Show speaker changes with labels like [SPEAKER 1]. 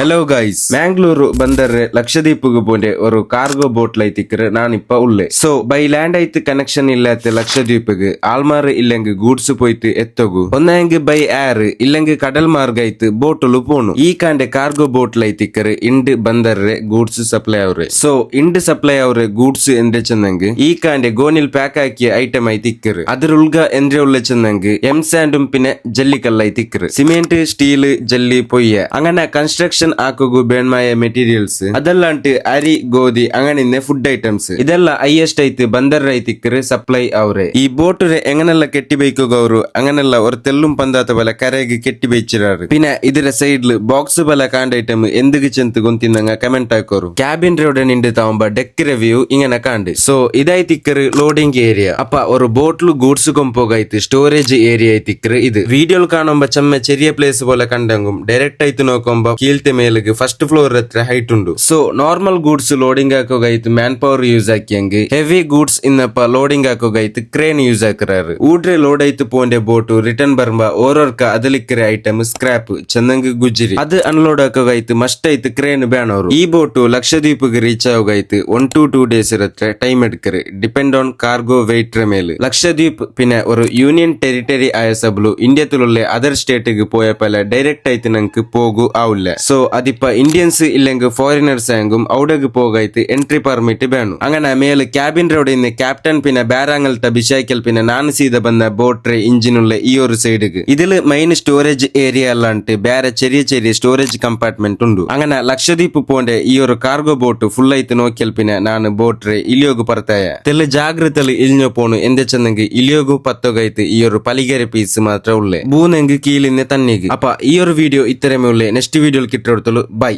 [SPEAKER 1] Hello guys, Mangaluru ബന്ദറ് Lakshadweep പോന്റെ ഒരു cargo ബോട്ടിലൈത്തിക്കറ് നാനിപ്പ ഉള്ളേ. So by land ആയിട്ട് കണക്ഷൻ ഇല്ലാത്ത ലക്ഷദ്വീപ് ആൾമാറ് ഇല്ലെങ്കിൽ ഗൂഡ്സ് പോയിട്ട് എത്തകു. ഒന്നെങ്കിൽ ബൈ എയർ ഇല്ലെങ്കിൽ കടൽ മാർഗായിട്ട് ബോട്ടില് പോണു. ഈ കാന്റെ കാർഗോ ബോട്ടിലൈത്തിക്കറ് ಇಂಡ್ ಬಂದರೆ ಗೂಡ್ಸ್ ಸಪ್ಲೈ ಅವ್ರೆ. ಸೊ ಇಂಡ್ ಸಪ್ಲೈ ಅವ್ರೆ ಗೂಡ್ಸ್ ಎಂದ್ರೆ ಚೆನ್ನಂಗ್ ಈ ಕಾಂಡೆ ಗೋನಿಲ್ ಪ್ಯಾಕ್ ಹಾಕಿಯ ಐಟಮ್ ಐತಿಕ್ಕರು. ಅದ್ರ ಉಳ್ಗ ಎಂದ್ರೆ ಉಳ್ಳ ಚೆನ್ನಂಗ್ ಎಂ ಸ್ಯಾಂಡುം പിന്നെ ജല്ലിക്കല്ല ಐತಿಕ್ಕರು. സിമെന്റ്, സ്റ്റീൽ, ജല്ലി, പൊയ്യ അങ്ങനെ കൺസ്ട്രക്ഷൻ ആക്കുകു ಬೇಣമായ മെറ്റീരിയൽസ് ಅದಲ್ಲಂಟು ಅರಿ, ಗೋಧಿ അങ്ങനെ ಫುಡ್ ಐಟಮ್ಸ್ ಇದೆಲ್ಲ ಹೈಯೆಸ್ಟ್ ಐತಿ ಬಂದರ್ ಐತಿಕ್ಕರು ಸಪ್ಲೈ ಅವ್ರೆ. ಈ ಬೋಟ್ എങ്ങനെല്ല കെട്ടിബൈക്കുക ಅವರು അങ്ങനെല്ല ഒരു തെല്ലും പന്താത്ത പോലെ കരകി കെട്ടിബൈച്ചിരാറ്. പിന്നെ ഇതിന്റെ സൈഡില് ബോക്സ് പോലെ കാണ്ട ಐಟಮ್ എന്തുക്ക് ചെന്ത് ಗೊಂತಿಂದಂಗ ಕಮೆಂಟ್ ಹಾಕೋರು. ಕ್ಯಾಬಿನ್ ರೋಡ್ ನಿಂಡು ತಾವಂಬ ಡೆಕ್ ರಿವ್ಯೂ ಇಂಗನ ಕಾಂಡು. ಸೊ ಇದೈತಿಕ್ಕರು ಲೋಡಿಂಗ್ ಏರಿಯಾ. ಅಪ್ಪ ഒരു ബോട്ടിൽ ഗൂഡ്സ് കൊമ്പോകായിട്ട് സ്റ്റോറേജ് ഏരിയ ಐತಿಕ್ಕರು ഇത്. വീഡിയോയിൽ കാണുമ്പോ ചെമ്മ ചെറിയ പ്ലേസ് പോലെ കണ്ടെങ്കും ഡയറക്റ്റ് ആയിട്ട് നോക്കുമ്പോ കീഴത്തെ മേലേക്ക് ഫസ്റ്റ് ഫ്ലോർ എത്ര ഹൈറ്റ് ഉണ്ട്. ಸೊ ನಾರ್ಮಲ್ ಗೂಡ್ಸ್ ಲೋಡಿಂಗ್ ಹಾಕೋಗಾಯ್ತು ಮ್ಯಾನ್ ಪವರ್ ಯೂಸ್ ಹಾಕಿಯಂಗೆ, ಹೆವಿ ಗೂಡ್ಸ್ ಇನ್ನಪ್ಪ ಲೋಡಿಂಗ್ ಹಾಕೋಗಾಯ್ತು ಕ್ರೇನ್ ಯೂಸ್ ಹಾಕರಾರು. ಊಡ್ರೆ ಲೋಡ್ ಆಯ್ತು ಪೋಂಡೆ ಬೋಟು ರಿಟರ್ನ್ ಬರ್ಬ ಓರೋರ್ಕ ಅದಲಿಕ್ಕರೆ ಐಟಮ್ ಸ್ಕ್ರಾಪ್ ಚಂದಂಗ ಗುಜ್ಜಿರಿ ಅದು ಅನ್ಲೋಡ್ ಹಾಕೋಗಾಯ್ತು ಮಸ್ಟ್ ಆಯ್ತು ಕ್ರೇನ್ ಬ್ಯಾನೋರು. ಈ ಬೋಟು ಲಕ್ಷದ್ವೀಪ್ಗೆ ರೀಚ್ ಆಗೋಗಾಯ್ತು 1 to 2 days ಇರತ್ತೆ ಟೈಮ್ ಎಡ್ಕರೆ ಡಿಪೆಂಡ್ ಆನ್ ಕಾರ್ಗೋ ವೆಯ್ಟ್ ಮೇಲೆ. ലക്ഷദ്വീപ് പിന്നെ ഒരു യൂണിയൻ ടെറിട്ടറി ആയ സബ്ലു ഇന്ത്യത്തിലുള്ള അതർ സ്റ്റേറ്റിക്ക് പോയപ്പോൾ ഡയറക്റ്റ് ആയിട്ട് നമുക്ക് പോകൂ ആവില്ല. സോ അതിപ്പോ ഇന്ത്യൻസ് ഇല്ലെങ്കിൽ ഫോറിനേഴ്സ് ആയെങ്കും അവിടേക്ക് പോകായിട്ട് എൻട്രി പെർമിറ്റ് വേണം. അങ്ങനെ മേല് ക്യാബിൻ റോഡിൽ നിന്ന് ക്യാപ്റ്റൻ പിന്നെ ബാരാങ്ങൾത്തെ ബിഷായ്ക്കൽ പിന്നെ ನಾನು ಸೀದ ಬಂದ ಬೋಟ್ ಇಂಜಿനുള്ള ഈ ഒരു സൈഡിക്ക് ഇതില് മെയിൻ സ്റ്റോറേജ് ഏരിയ അല്ലാണ്ട് ಬೇರೆ ചെറിയ ചെറിയ സ്റ്റോറേജ് കമ്പാർട്ട്മെന്റ് ഉണ്ട്. അങ്ങനെ ലക്ഷദ്വീപ് പോന്റെ ഈ ഒരു കാർഗോ ബോട്ട് ഫുൾ ആയിട്ട് നോക്കിയാൽ പിന്നെ ನಾನು ಬೋಟ್ ಇಲಿಯೋಗು ಬರ್ತಾಯ ತೆಲ್ಲ ಜಾಗ್ರತಲ್ಲಿ ಇಲ್ഞ്ഞോ പോണു. എന്താ ചെന്നെങ്കിൽ ഇലിയോഗു പത്തോകായിട്ട് ഈ ഒരു പലികര പീസ് മാത്രമേ ഉള്ളേ. ബൂന്നെങ്കിൽ കീഴിൽ തന്നെങ്കിൽ. അപ്പൊ ഈ ഒരു വീഡിയോ ഇത്രമേ ഉള്ളേ. നെക്സ്റ്റ് വീഡിയോയിൽ കിട്ടുള്ളൂ. ബൈ.